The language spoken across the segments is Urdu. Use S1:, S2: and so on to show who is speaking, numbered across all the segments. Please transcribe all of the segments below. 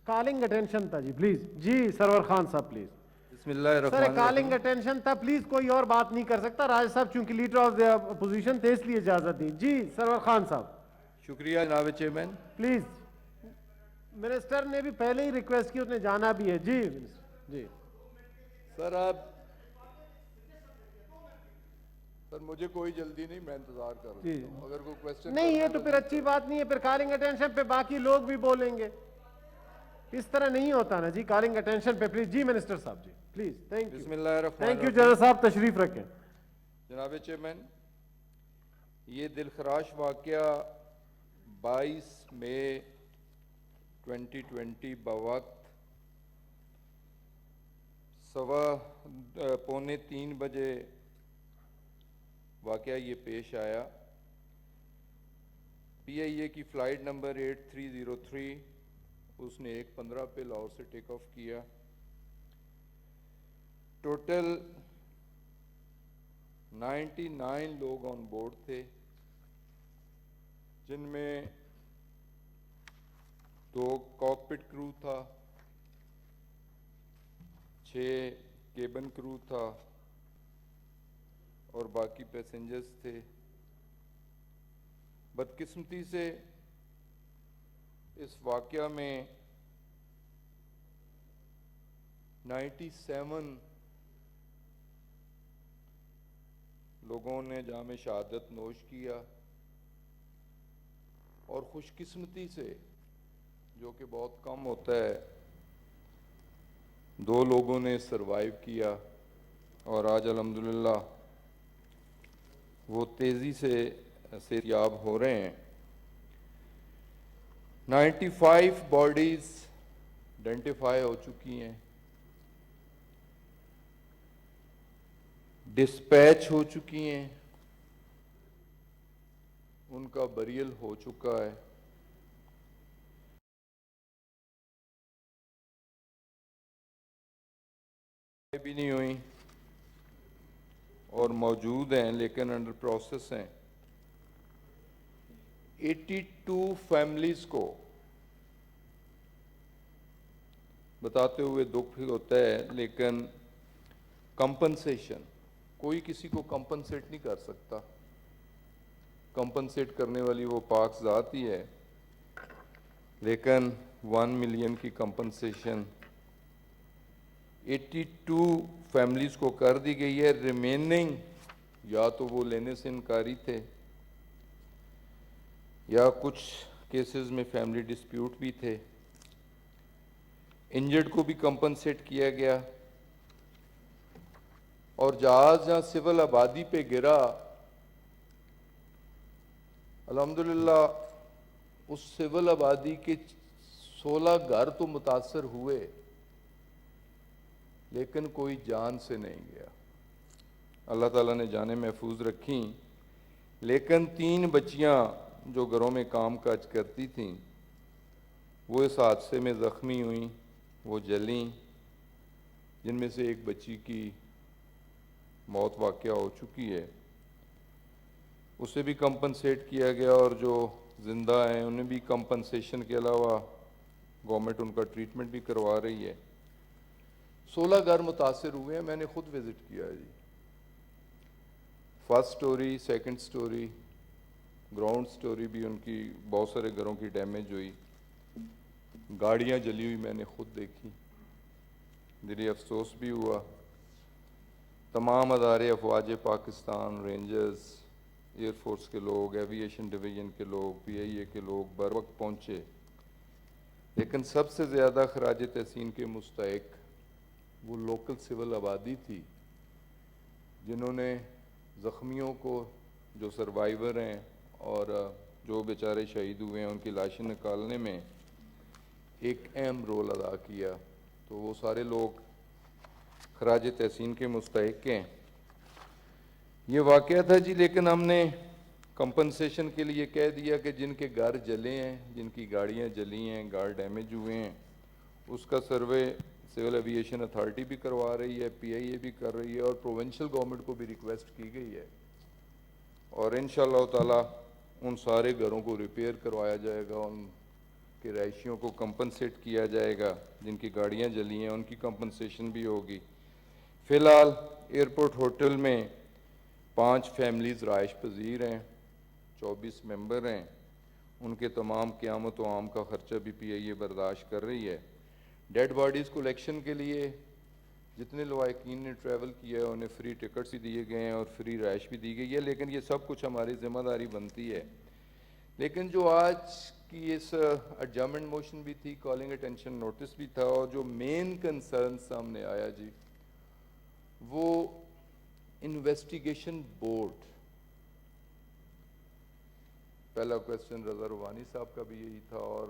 S1: کالنگ اٹینشن تھا جی پلیز. جی سرور خان صاحب پلیز.
S2: بسم اللہ
S1: سر
S2: الرحمن
S1: کالنگ
S2: الرحیم.
S1: اٹینشن تھا پلیز, کوئی اور بات نہیں کر سکتا. راج صاحب چونکہ لیڈر آف دی اپوزیشن تھے اس لیے اجازت دی. جی سرور خان صاحب
S2: شکریہ جناب چیئرمین.
S1: پلیز. منسٹر نے بھی پہلے ہی ریکویسٹ کی, اس نے جانا بھی ہے. جی جی
S2: سر سر مجھے کوئی جلدی نہیں, میں انتظار کر
S1: جی
S2: لیتا ہوں. اگر کوئی کویسچن
S1: نہیں, یہ تو پھر اچھی بات نہیں ہے. پھر کالنگ اٹینشن پہ باقی لوگ بھی بولیں گے, اس طرح نہیں ہوتا نا جی. کالنگ اٹینشن پہ پلیز. جی منسٹر صاحب جی پلیز. Thank you.
S2: بسم اللہ الرحمن
S1: تھینک یو
S2: الرحیم.
S1: جنرل صاحب, تشریف رکھیں.
S2: جناب چیئرمین, یہ دلخراش واقعہ 22 مئی 2020 بوقت 2:45 بجے واقعہ یہ پیش آیا. پی آئی اے کی فلائٹ نمبر 8303, اس نے 1:15 پہ لاہور سے ٹیک آف کیا. ٹوٹل 99 لوگ آن بورڈ تھے, جن میں 2 کاکپٹ کرو تھا, 6 کیبن کرو تھا اور باقی پیسنجرز تھے. بدقسمتی سے اس واقعہ میں 97 لوگوں نے جام شہادت نوش کیا, اور خوش قسمتی سے, جو کہ بہت کم ہوتا ہے, 2 لوگوں نے سروائیو کیا, اور آج الحمدللہ وہ تیزی سے صحت یاب ہو رہے ہیں. 95 باڈیز آئیڈینٹیفائی ہو چکی ہیں, ڈسپیچ ہو چکی ہیں, ان کا بریل ہو چکا ہے. بھی نہیں ہوئی اور موجود ہیں, لیکن انڈر پروسیس ہیں. 82 فیملیز کو بتاتے ہوئے دکھ ہوتا ہے, لیکن کمپنسیشن, کوئی کسی کو کمپنسیٹ نہیں کر سکتا. کمپنسیٹ کرنے والی وہ پاک ذات ہی ہے, لیکن 1 ملین کی کمپنسیشن 82 فیملیز کو کر دی گئی ہے. ریمیننگ یا تو وہ لینے سے انکاری تھے, یا کچھ کیسز میں فیملی ڈسپیوٹ بھی تھے. انجرڈ کو بھی کمپنسیٹ کیا گیا, اور جہاز جہاں سول آبادی پہ گرا, الحمدللہ اس سول آبادی کے 16 گھر تو متاثر ہوئے, لیکن کوئی جان سے نہیں گیا. اللہ تعالیٰ نے جانیں محفوظ رکھیں, لیکن 3 بچیاں جو گھروں میں کام کاج کرتی تھیں, وہ اس حادثے میں زخمی ہوئیں, وہ جلیں, جن میں سے ایک بچی کی موت واقعہ ہو چکی ہے. اسے بھی کمپنسیٹ کیا گیا, اور جو زندہ ہیں انہیں بھی کمپنسیشن کے علاوہ گورنمنٹ ان کا ٹریٹمنٹ بھی کروا رہی ہے. 16 گھر متاثر ہوئے ہیں, میں نے خود وزٹ کیا ہے جی. First storey, second storey, ground storey بھی ان کی بہت سارے گھروں کی ڈیمیج ہوئی. گاڑیاں جلی ہوئی میں نے خود دیکھی, دلی افسوس بھی ہوا. تمام ادارے, افواج پاکستان, رینجرز, ایئر فورس کے لوگ, ایویشن ڈویژن کے لوگ, پی آئی اے کے لوگ بر وقت پہنچے, لیکن سب سے زیادہ خراج تحسین کے مستحق وہ لوکل سول آبادی تھی, جنہوں نے زخمیوں کو, جو سروائیور ہیں اور جو بیچارے شہید ہوئے ہیں, ان کی لاشیں نکالنے میں ایک اہم رول ادا کیا. تو وہ سارے لوگ خراج تحسین کے مستحق ہیں. یہ واقعہ تھا جی, لیکن ہم نے کمپنسیشن کے لیے کہہ دیا کہ جن کے گھر جلے ہیں, جن کی گاڑیاں جلی ہیں, گھر ڈیمیج ہوئے ہیں, اس کا سروے سول ایویشن اتھارٹی بھی کروا رہی ہے, پی آئی اے بھی کر رہی ہے, اور پروونشل گورنمنٹ کو بھی ریکویسٹ کی گئی ہے, اور انشاءاللہ تعالی ان سارے گھروں کو ریپیئر کروایا جائے گا, ان کہ رہائشیوں کو کمپنسیٹ کیا جائے گا، جن کی گاڑیاں جلی ہیں ان کی کمپنسیشن بھی ہوگی۔ فی الحال ایئرپورٹ ہوٹل میں 5 فیملیز رہائش پذیر ہیں، 24 ممبر ہیں، ان کے تمام قیامت و عام کا خرچہ بھی پی آئی اے برداشت کر رہی ہے۔ ڈیڈ باڈیز کلیکشن کے لیے جتنے لوائقین نے ٹریول کیا ہے انہیں فری ٹکٹس بھی دیے گئے ہیں اور فری رہائش بھی دی گئی ہے، لیکن یہ سب کچھ ہماری ذمہ داری بنتی ہے۔ لیکن جو آج کی اس ایڈجرنمنٹ موشن بھی تھی، کالنگ اٹینشن نوٹس بھی تھا، اور جو مین کنسرن سامنے آیا جی، وہ انویسٹیگیشن بورڈ۔ پہلا کویسچن رضا روحانی صاحب کا بھی یہی تھا، اور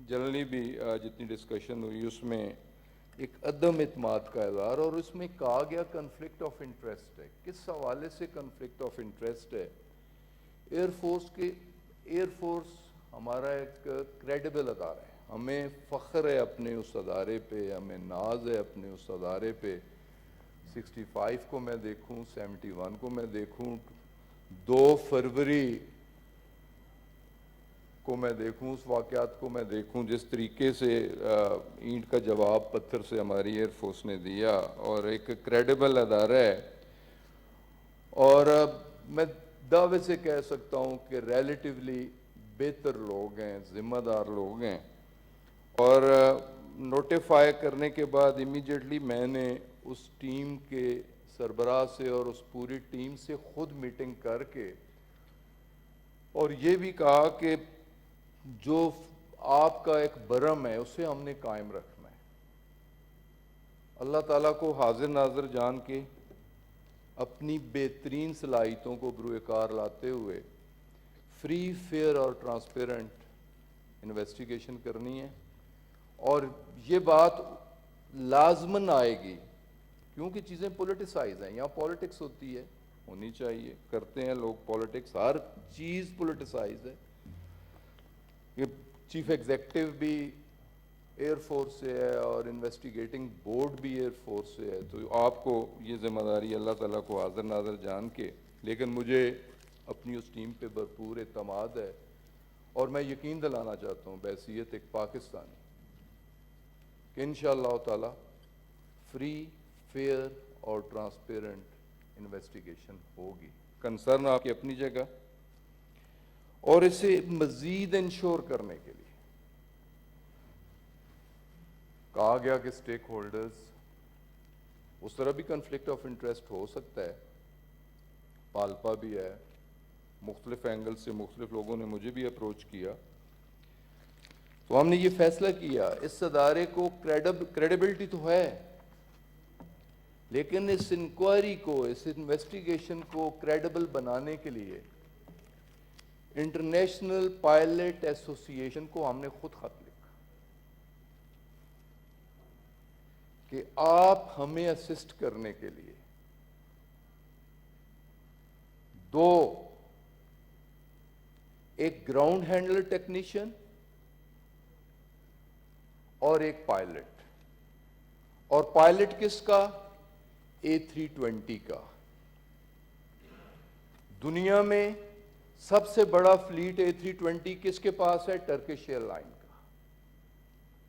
S2: جنرلی بھی جتنی ڈسکشن ہوئی اس میں ایک عدم اعتماد کا اظہار، اور اس میں کہا گیا کنفلکٹ آف انٹرسٹ ہے۔ کس حوالے سے کنفلکٹ آف انٹرسٹ ہے؟ ایئر فورس ہمارا ایک کریڈیبل ادارہ ہے، ہمیں فخر ہے اپنے اس ادارے پہ، ہمیں ناز ہے اپنے اس ادارے پہ۔ 65 کو میں دیکھوں، 71 کو میں دیکھوں، 2 فروری کو میں دیکھوں، اس واقعات کو میں دیکھوں، جس طریقے سے اینٹ کا جواب پتھر سے ہماری ایئر فورس نے دیا، اور ایک کریڈیبل ادارہ ہے، اور میں دعوے سے کہہ سکتا ہوں کہ ریلیٹیولی بہتر لوگ ہیں، ذمہ دار لوگ ہیں۔ اور نوٹیفائی کرنے کے بعد امیڈیٹلی میں نے اس ٹیم کے سربراہ سے اور اس پوری ٹیم سے خود میٹنگ کر کے اور یہ بھی کہا کہ جو آپ کا ایک برم ہے اسے ہم نے قائم رکھنا ہے۔ اللہ تعالیٰ کو حاضر ناظر جان کے اپنی بہترین صلاحیتوں کو بروئے کار لاتے ہوئے فری، فیئر اور ٹرانسپیرنٹ انویسٹیگیشن کرنی ہے، اور یہ بات لازماً آئے گی کیونکہ چیزیں پولیٹیسائز ہیں، یہاں پولیٹکس ہوتی ہے، ہونی چاہیے، کرتے ہیں لوگ پولیٹکس، ہر چیز پولیٹیسائز ہے۔ یہ چیف ایگزیکٹو بھی ایئر فورس سے ہے اور انویسٹیگیٹنگ بورڈ بھی ایئر فورس سے ہے، تو آپ کو یہ ذمہ داری اللہ تعالیٰ کو حاضر ناظر جان کے، لیکن مجھے اپنی اس ٹیم پہ بھرپور اعتماد ہے، اور میں یقین دلانا چاہتا ہوں بحیثیت ایک پاکستانی کہ انشاءاللہ تعالیٰ فری، فیئر اور ٹرانسپیرنٹ انویسٹیگیشن ہوگی۔ کنسرن آپ کی اپنی جگہ، اور اسے مزید انشور کرنے کے لیے کہا گیا کہ سٹیک ہولڈرز، اس طرح بھی کنفلکٹ آف انٹرسٹ ہو سکتا ہے، پالپا بھی ہے، مختلف اینگل سے مختلف لوگوں نے مجھے بھی اپروچ کیا، تو ہم نے یہ فیصلہ کیا اس ادارے کو کریڈیبلٹی تو ہے، لیکن اس انکوائری کو، اس انویسٹیگیشن کو کریڈیبل بنانے کے لیے انٹرنیشنل پائلٹ ایسوسی ایشن کو ہم نے خود خط لکھا کہ آپ ہمیں اسسٹ کرنے کے لیے 2، ایک گراؤنڈ ہینڈلر ٹیکنیشین اور ایک پائلٹ، اور پائلٹ کس کا؟ A320 کا۔ دنیا میں سب سے بڑا فلیٹ A320 کس کے پاس ہے؟ ٹرکش ایئر لائن کا،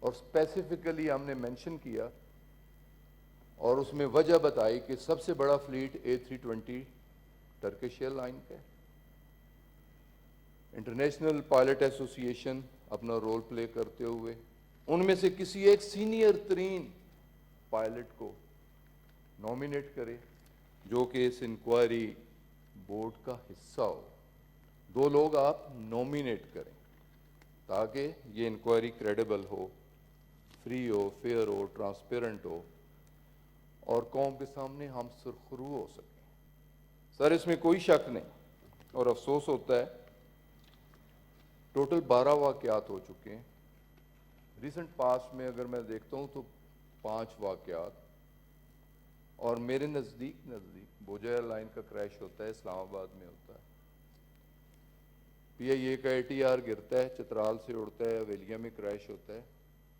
S2: اور اسپیسیفکلی ہم نے مینشن کیا اور اس میں وجہ بتائی کہ سب سے بڑا flat A320 Turkish air line کا ہے۔ انٹرنیشنل پائلٹ ایسوسی ایشن اپنا رول پلے کرتے ہوئے ان میں سے کسی ایک سینئر ترین پائلٹ کو نومینیٹ کرے جو کہ اس انکوائری بورڈ کا حصہ ہو۔ 2 لوگ آپ نومینیٹ کریں تاکہ یہ انکوائری کریڈیبل ہو، فری ہو، فیئر ہو، ٹرانسپیرنٹ ہو، اور قوم کے سامنے ہم سرخرو ہو سکیں۔ سر اس میں کوئی شک نہیں، اور افسوس ہوتا ہے ٹوٹل 12 واقعات ہو چکے ہیں ریسنٹ پاسٹ میں، اگر میں دیکھتا ہوں تو 5 واقعات، اور میرے نزدیک بوجھا ایئر لائن کا کریش ہوتا ہے، اسلام آباد میں ہوتا ہے، پی آئی اے کا ATR گرتا ہے، چترال سے اڑتا ہے، اویلیا میں کریش ہوتا ہے،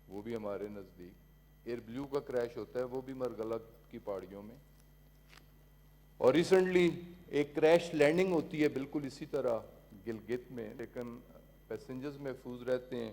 S2: وہ بھی ہمارے نزدیک، ایئر بلیو کا کریش ہوتا ہے، وہ بھی مرگلہ کی پہاڑیوں میں، اور ریسنٹلی ایک کریش لینڈنگ ہوتی ہے بالکل اسی طرح گلگت میں، لیکن پیسنجرز محفوظ رہتے ہیں،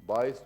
S2: 22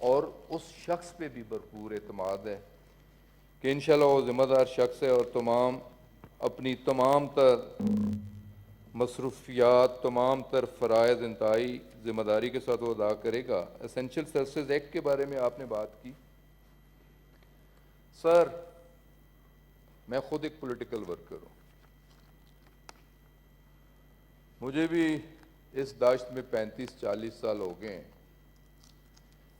S2: اور اس شخص پہ بھی بھرپور اعتماد ہے کہ انشاءاللہ وہ ذمہ دار شخص ہے اور اپنی تمام تر مصروفیات، تمام تر فرائض انتہائی ذمہ داری کے ساتھ وہ ادا کرے گا۔ اسینشل سروسز ایکٹ کے بارے میں آپ نے بات کی۔ سر، میں خود ایک پولیٹیکل ورکر ہوں، مجھے بھی اس داشت میں 35-40 سال ہو گئے ہیں۔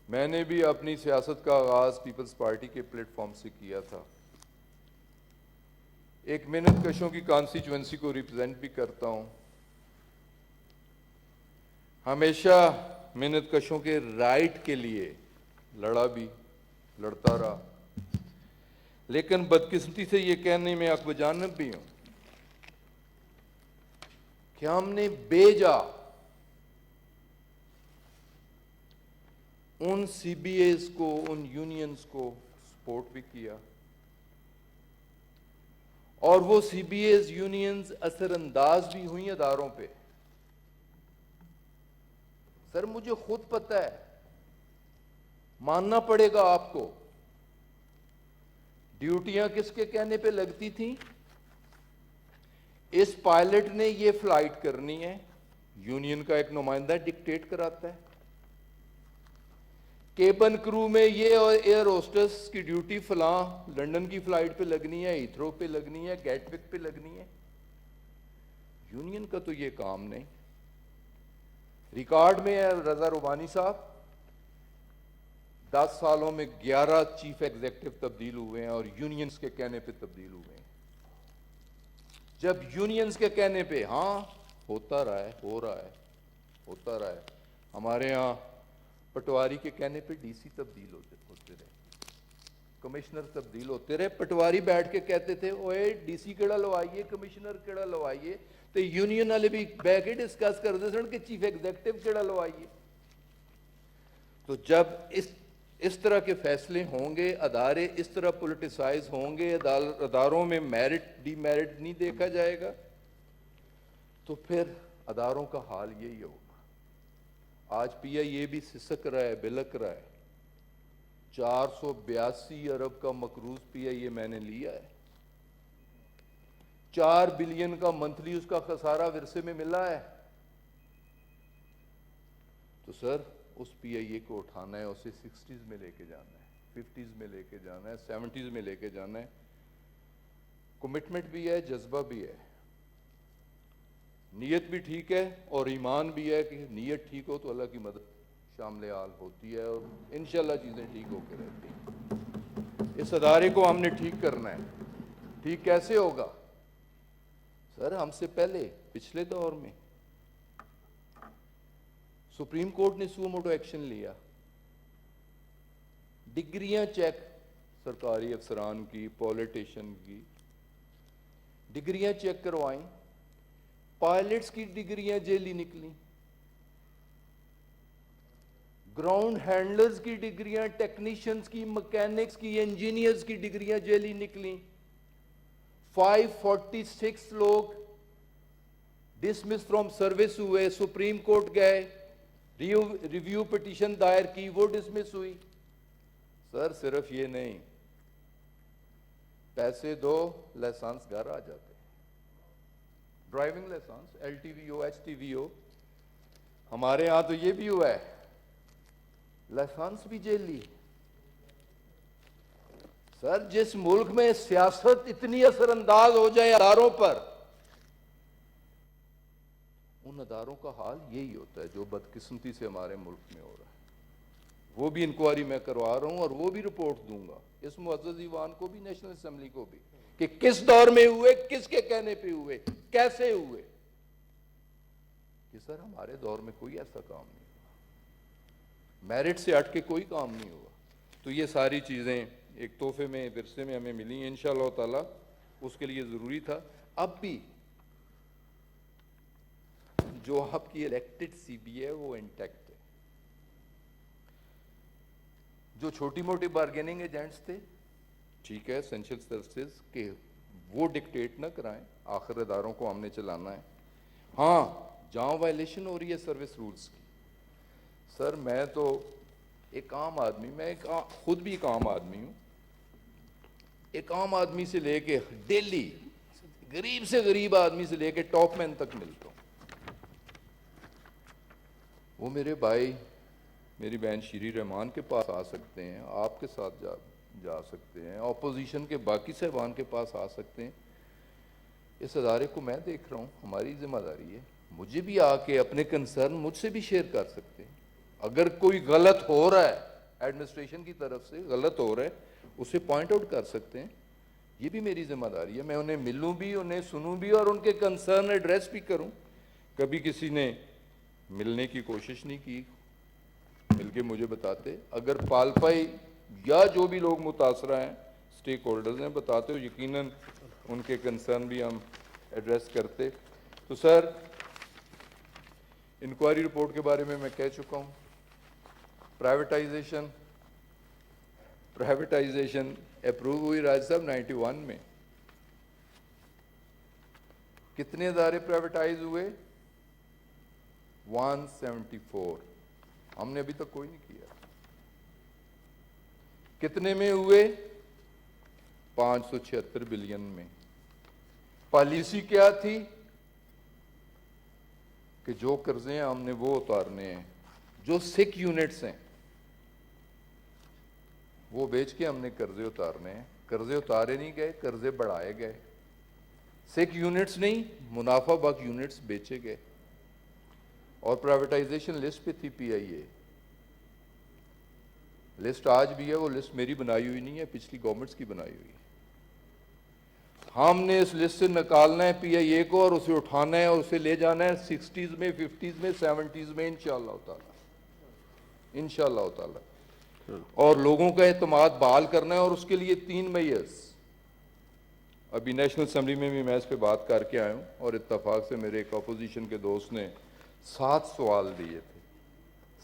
S2: میں نے بھی اپنی سیاست کا آغاز پیپلز پارٹی کے پلیٹ فارم سے کیا تھا، ایک محنت کشوں کی کانسٹیچوئنسی کو ریپرزینٹ بھی کرتا ہوں، ہمیشہ محنت کشوں کے رائٹ کے لیے لڑتا رہا، لیکن بدقسمتی سے یہ کہنے میں حق بجانب بھی ہوں کہ ہم نے بیجا ان سی بی ایز کو، ان یونینز کو سپورٹ بھی کیا، اور وہ سی بی ایز یونینز اثر انداز بھی ہوئی اداروں پہ۔ سر مجھے خود پتہ ہے، ماننا پڑے گا آپ کو، ڈیوٹیاں کس کے کہنے پہ لگتی تھیں؟ اس پائلٹ نے یہ فلائٹ کرنی ہے، یونین کا ایک نمائندہ ڈکٹیٹ کراتا ہے۔ کیبن کرو میں یہ ایئر ہوسٹس کی ڈیوٹی فلاں لنڈن کی فلائٹ پہ لگنی ہے، ہیتھرو پہ لگنی ہے، گیٹ وک پہ لگنی ہے۔ یونین کا تو یہ کام نہیں۔ ریکارڈ میں ہے رضا روبانی صاحب، 10 سالوں میں 11 چیف ایگزیکٹو تبدیل ہوئے ہیں، اور یونینز کے کہنے پہ تبدیل ہوئے ہیں۔ جب یونینز کے کہنے پہ ہاں ہوتا رہا ہے۔ ہمارے ہاں پٹواری کے کہنے پہ ڈی سی تبدیل ہوتے رہے، کمشنر تبدیل ہوتے رہے۔ پٹواری بیٹھ کے کہتے تھے اوے ڈی سی کیڑا لوائیے، کمشنر کیڑا لوائیے، تو یونین والے بھی بیٹھ کے ڈسکس کرتے سن کہ چیف ایگزیکٹو کیڑا لوائیے۔ تو جب اس طرح کے فیصلے ہوں گے، ادارے اس طرح پولیٹیسائز ہوں گے، اداروں میں میرٹ ڈی میرٹ نہیں دیکھا جائے گا، تو پھر اداروں کا حال یہی ہوگا۔ آج پی آئی اے بھی سسک رہا ہے، بلک رہا ہے۔ 482 ارب کا مقروض پی آئی اے میں نے لیا ہے، 4 بلین کا منتھلی اس کا خسارہ ورثے میں ملا ہے۔ تو سر اس پی آئی اے کو اٹھانا ہے، اسے 60s میں لے کے جانا ہے، 50s میں لے کے جانا ہے، 70s میں لے کے جانا ہے۔ کمٹمنٹ بھی ہے، جذبہ بھی ہے، نیت بھی ٹھیک ہے، اور ایمان بھی ہے کہ نیت ٹھیک ہو تو اللہ کی مدد شامل حال ہوتی ہے، اور انشاءاللہ چیزیں ٹھیک ہو کے رہتی ہیں۔ اس ادارے کو ہم نے ٹھیک کرنا ہے۔ ٹھیک کیسے ہوگا؟ سر ہم سے پہلے پچھلے دور میں سپریم کورٹ نے سو موٹو ایکشن لیا، ڈگریاں چیک، سرکاری افسران کی، پولیٹیشن کی ڈگریاں چیک کروائیں، پائلٹس کی ڈگریاں جیلی نکلیں، گراؤنڈ ہینڈلرز کی ڈگریاں، ٹیکنیشنز کی، مکینکس کی، انجینئرز کی ڈگریاں جیلی نکلیں۔ 546 لوگ ڈسمس فرام سروس ہوئے، سپریم کورٹ گئے، ریویو پٹیشن دائر کی، وہ ڈسمس ہوئی۔ سر صرف یہ نہیں، پیسے دو لائسنس گھر آ جاتے، driving licence, L T V O, H T V O. ہمارے ہاں تو یہ بھی ہوا ہے، لائسنس بھی جیل لی۔ سر جس ملک میں سیاست اتنی اثر انداز ہو جائے اداروں پر، ان اداروں کا حال یہی ہوتا ہے جو بدقسمتی سے ہمارے ملک میں ہو رہا ہے۔ وہ بھی انکوائری میں کروا رہا ہوں، اور وہ بھی رپورٹ دوں گا اس معزز ایوان کو بھی، نیشنل اسمبلی کو بھی، کہ کس دور میں ہوئے، کس کے کہنے پہ ہوئے، کیسے ہوئے۔ کہ سر ہمارے دور میں کوئی ایسا کام نہیں ہوا، میرٹ سے ہٹ کے کوئی کام نہیں ہوا۔ تو یہ ساری چیزیں ایک تحفے میں، ورثے میں ہمیں ملی ہیں انشاءاللہ تعالی، اس کے لیے ضروری تھا۔ اب بھی جو آپ کی الیکٹڈ سی بی ہے وہ انٹیکٹ ہے۔ جو چھوٹی موٹی بارگیننگ ایجنٹس تھے، ٹھیک ہے، اسینشل سروسز کے وہ ڈکٹیٹ نہ کرائیں، آخر اداروں کو ہم نے چلانا ہے۔ ہاں جہاں وائلیشن ہو رہی ہے سروس رولز کی، سر میں تو ایک عام آدمی، میں خود بھی ایک عام آدمی ہوں، ایک عام آدمی سے لے کے ڈیلی غریب سے غریب آدمی سے لے کے ٹاپ مین تک ملتا ہوں. وہ میرے بھائی، میری بہن شیری رحمان کے پاس آ سکتے ہیں، آپ کے ساتھ جا سکتے ہیں، اپوزیشن کے باقی صاحبان کے پاس آ سکتے ہیں. اس ادارے کو میں دیکھ رہا ہوں، ہماری ذمہ داری ہے، مجھے بھی آ کے اپنے کنسرن مجھ سے بھی شیئر کر سکتے ہیں. اگر کوئی غلط ہو رہا ہے ایڈمنسٹریشن کی طرف سے، غلط ہو رہا ہے، اسے پوائنٹ آؤٹ کر سکتے ہیں. یہ بھی میری ذمہ داری ہے، میں انہیں ملوں بھی، انہیں سنوں بھی اور ان کے کنسرن ایڈریس بھی کروں. کبھی کسی نے ملنے کی کوشش نہیں کی، مل کے مجھے بتاتے. اگر پالپائی یا جو بھی لوگ متاثرہ ہیں اسٹیک ہولڈرز ہیں بتاتے ہو، یقیناً ان کے کنسرن بھی ہم ایڈریس کرتے. تو سر، انکوائری رپورٹ کے بارے میں کہہ چکا ہوں. پرائیویٹائزیشن اپروو ہوئی راج صاحب 91 میں. کتنے ادارے پرائیویٹائز ہوئے؟ 174. ہم نے ابھی تک کوئی نہیں کیا. کتنے میں ہوئے؟ 576 بلین میں. پالیسی کیا تھی؟ کہ جو قرضے ہیں ہم نے وہ اتارنے ہیں، جو سک یونٹس ہیں وہ بیچ کے ہم نے قرضے اتارنے ہیں. قرضے اتارے نہیں گئے، قرضے بڑھائے گئے. سک یونٹس نہیں، منافع بخش یونٹس بیچے گئے. اور پرائیویٹائزیشن لسٹ پہ تھی پی آئی اے. لسٹ آج بھی ہے، وہ لسٹ میری بنائی ہوئی نہیں ہے، پچھلی گورنمنٹس کی بنائی ہوئی ہے. ہم نے اس لسٹ سے نکالنا ہے پی آئی اے کو اور اسے اٹھانا ہے اور اسے لے جانا ہے 60s میں، 50s میں، 70s میں انشاءاللہ تعالی، انشاءاللہ تعالی. اور لوگوں کا اعتماد بحال کرنا ہے. اور اس کے لیے 3 میئرز. ابھی نیشنل اسمبلی میں بھی میں اس پہ بات کر کے آیا ہوں اور اتفاق سے میرے ایک اپوزیشن کے دوست نے 7 سوال دیے تھے،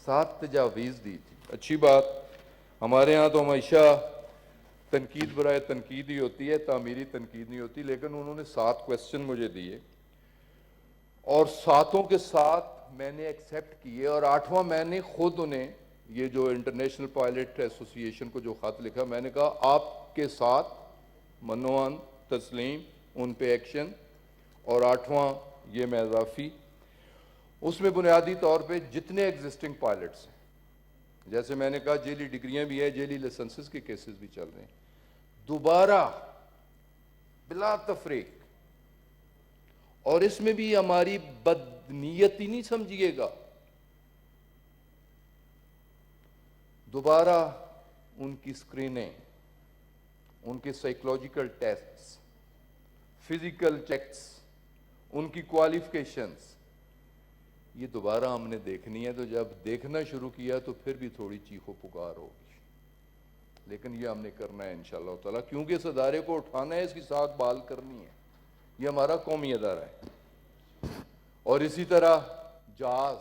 S2: 7 تجاویز دی تھی. اچھی بات، ہمارے ہاں تو ہمیشہ تنقید برائے تنقید ہی ہوتی ہے، تعمیری تنقید نہیں ہوتی. لیکن انہوں نے 7 کویسچن مجھے دیے اور 7 کے ساتھ میں نے ایکسیپٹ کیے. اور 8واں میں نے خود انہیں، یہ جو انٹرنیشنل پائلٹ ایسوسی ایشن کو جو خط لکھا، میں نے کہا آپ کے ساتھ منوان تسلیم، ان پہ ایکشن. اور 8واں یہ میں اضافی، اس میں بنیادی طور پہ جتنے ایگزسٹنگ پائلٹس ہیں، جیسے میں نے کہا جیلی ڈگریاں بھی ہیں، جیلی لائسنسز کے کیسز بھی چل رہے ہیں، دوبارہ بلا تفریق. اور اس میں بھی ہماری بدنیتی نہیں سمجھیے گا، دوبارہ ان کی سکریننگ، ان کے سائیکولوجیکل ٹیسٹس، فزیکل چیکس، ان کی کوالیفیکیشنز، یہ دوبارہ ہم نے دیکھنی ہے. تو جب دیکھنا شروع کیا تو پھر بھی تھوڑی چیخ و پکار ہوگی، لیکن یہ ہم نے کرنا ہے انشاءاللہ تعالیٰ، کیونکہ اس ادارے کو اٹھانا ہے، اس کی ساکھ بحال کرنی ہے. یہ ہمارا قومی ادارہ ہے. اور اسی طرح جاز،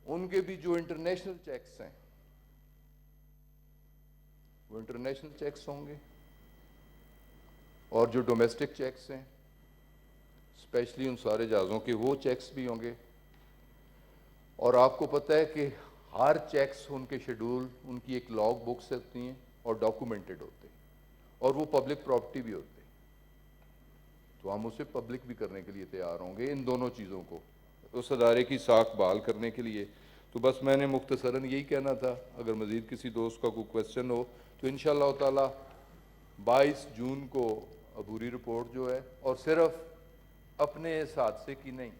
S2: ان کے بھی جو انٹرنیشنل چیکس ہیں وہ انٹرنیشنل چیکس ہوں گے، اور جو ڈومیسٹک چیکس ہیں اسپیشلی ان سارے جہازوں کے، وہ چیکس بھی ہوں گے. اور آپ کو پتہ ہے کہ ہر چیکس، ان کے شیڈول، ان کی ایک لاگ بکس ہوتی ہیں اور ڈاکومنٹڈ ہوتے ہیں، اور وہ پبلک پراپرٹی بھی ہوتے ہیں. تو ہم اسے پبلک بھی کرنے کے لیے تیار ہوں گے، ان دونوں چیزوں کو اس ادارے کی ساکھ بحال کرنے کے لیے. تو بس میں نے مختصراً یہی کہنا تھا. اگر مزید کسی دوست کا کوئی کویسچن ہو تو انشاءاللہ تعالی 22 جون کو عبوری رپورٹ جو ہے، اور صرف اپنے اس حادثے کی نہیں،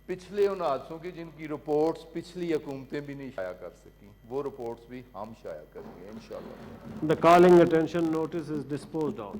S2: پچھلے ان حادثوں کی جن کی رپورٹس پچھلی حکومتیں بھی نہیں شائع کر سکیں، وہ رپورٹس بھی ہم شائع کریں گے انشاءاللہ.
S1: The calling attention notice is disposed of.